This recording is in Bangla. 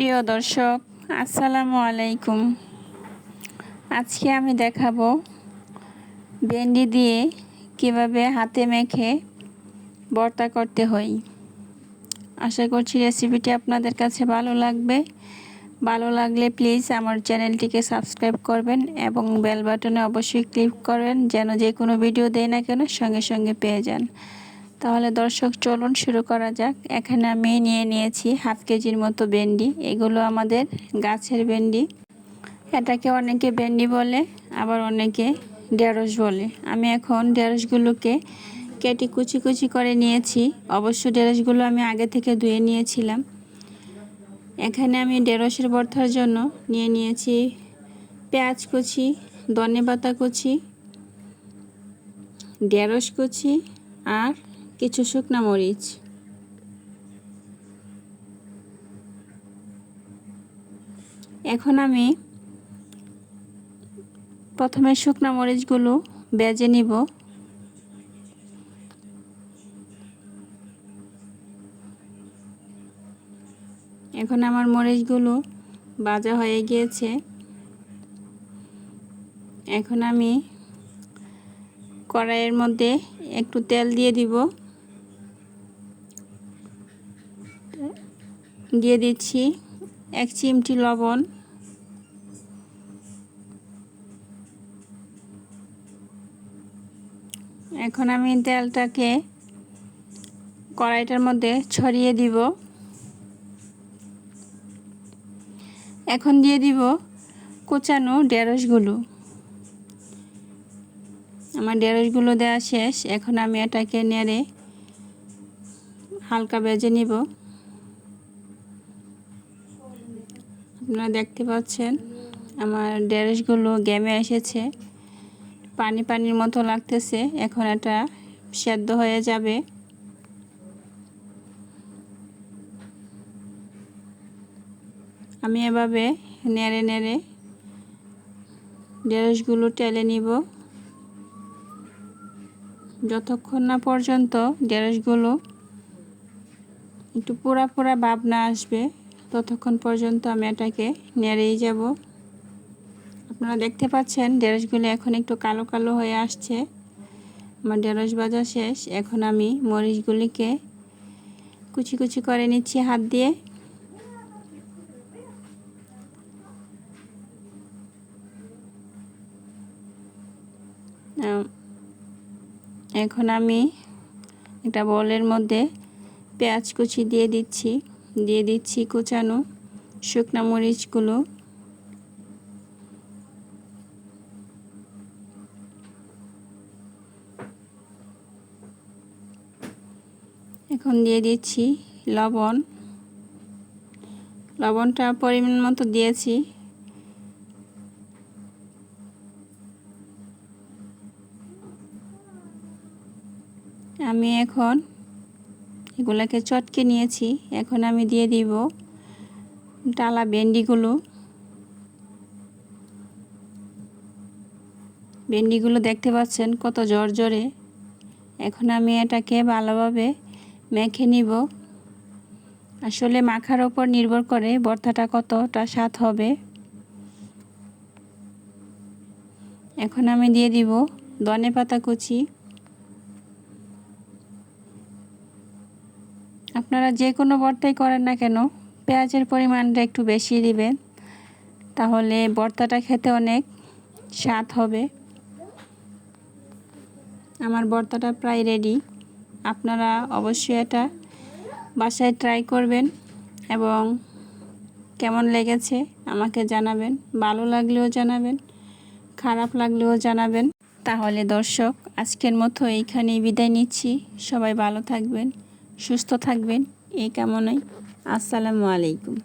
প্রিয় দর্শক, আসসালামু আলাইকুম। আজকে আমি দেখাবো ভেন্ডি দিয়ে কিভাবে হাতে মেখে ভর্তা করতে হয়। আশা করছি রেসিপিটি আপনাদের কাছে ভালো লাগবে। ভালো লাগলে প্লিজ আমার চ্যানেলটিকে সাবস্ক্রাইব করবেন এবং বেল বাটনে অবশ্যই ক্লিক করবেন, যেন যে কোনো ভিডিও দেই না কেন সঙ্গে সঙ্গে পেয়ে যান। তাহলে দর্শক চলুন শুরু করা যাক। এখানে আমি নিয়েছি হাফ কেজির মতো ভেন্ডি। এগুলো আমাদের গাছের ভেন্ডি। এটাকে অনেকে ভেন্ডি বলে, আবার অনেকে ঢেঁড়স বলে। আমি এখন ঢেঁড়সগুলোকে কেটে কুচি কুচি করে নিয়েছি। অবশ্য ঢেঁড়সগুলো আমি আগে থেকে ধুয়ে নিয়েছিলাম। এখানে আমি ঢেঁড়সের ভর্তার জন্য নিয়েছি পেঁয়াজ কুচি, ধনেপাতা কুচি, ঢেঁড়স কুচি আর কিছু শুকনো মরিচ। এখন আমি প্রথমে শুকনো মরিচগুলো ভেজে নিব। এখন আমার মরিচগুলো ভাজা হয়ে গিয়েছে। এখন আমি কড়াইয়ের মধ্যে একটু তেল দিয়ে দিব। দিয়ে দিচ্ছি 1 চিমটি লবণ, এখন আমি তেলটাকে কড়াইটার মধ্যে ছড়িয়ে দিব। এখন দিয়ে দিব কুচানো ঢেঁড়সগুলো। আমার ঢেঁড়সগুলো দেওয়া শেষ। এখন আমি এটাকে নেড়ে হালকা ভেজে নিব। আপনারা দেখতে পাচ্ছেন আমার ঢেঁড়সগুলো ঘেমে এসেছে, পানি পানির মতো লাগতেছে। এখন এটা সেদ্ধ হয়ে যাবে। আমি এভাবে নেড়ে নেড়ে ঢেঁড়সগুলো টেলে নিব, যতক্ষণ না পর্যন্ত ঢেঁড়সগুলো একটু পোড়া পোড়া ভাব না আসবে, ততক্ষণ পর্যন্ত আমি এটাকে নেড়েই যাব। আপনারা দেখতে পাচ্ছেন ঢেঁড়সগুলো এখন একটু কালো কালো হয়ে আসছে। আমার ঢেঁড়স ভাজা শেষ। এখন আমি মরিচগুলিকে কুচি কুচি করে নিচ্ছি হাত দিয়ে। এখন আমি একটা বোলের মধ্যে পেঁয়াজ কুচি দিয়ে দিচ্ছি কুচানো শুকনো মরিচগুলো। এখন দিয়ে দিচ্ছি লবণটা পরিমাণ মতো দিয়েছি। আমি এখন এগুলাকে চটকে নিয়েছি। এখন আমি দিয়ে দিব টালা ভেন্ডিগুলো দেখতে পাচ্ছেন কত ঝরঝরে। এখন আমি এটাকে ভালোভাবে মেখে নিব। আসলে মাখার ওপর নির্ভর করে ভর্তাটা কতটা স্বাদ হবে। এখন আমি দিয়ে দিব ধনেপাতা কুচি। আপনারা যে কোনো ভর্তাই করেন না কেন পেঁয়াজের পরিমাণটা একটু বেশি দিবেন, তাহলে ভর্তাটা খেতে অনেক স্বাদ হবে। আমার ভর্তাটা প্রায় রেডি। আপনারা অবশ্যই এটা বাসায় ট্রাই করবেন এবং কেমন লেগেছে আমাকে জানাবেন। ভালো লাগলেও জানাবেন, খারাপ লাগলেও জানাবেন। তাহলে দর্শক আজকের মতো এইখানেই বিদায় নিচ্ছি। সবাই ভালো থাকবেন, সুস্থ থাকবেন এই কামনায়। আসসালামু আলাইকুম।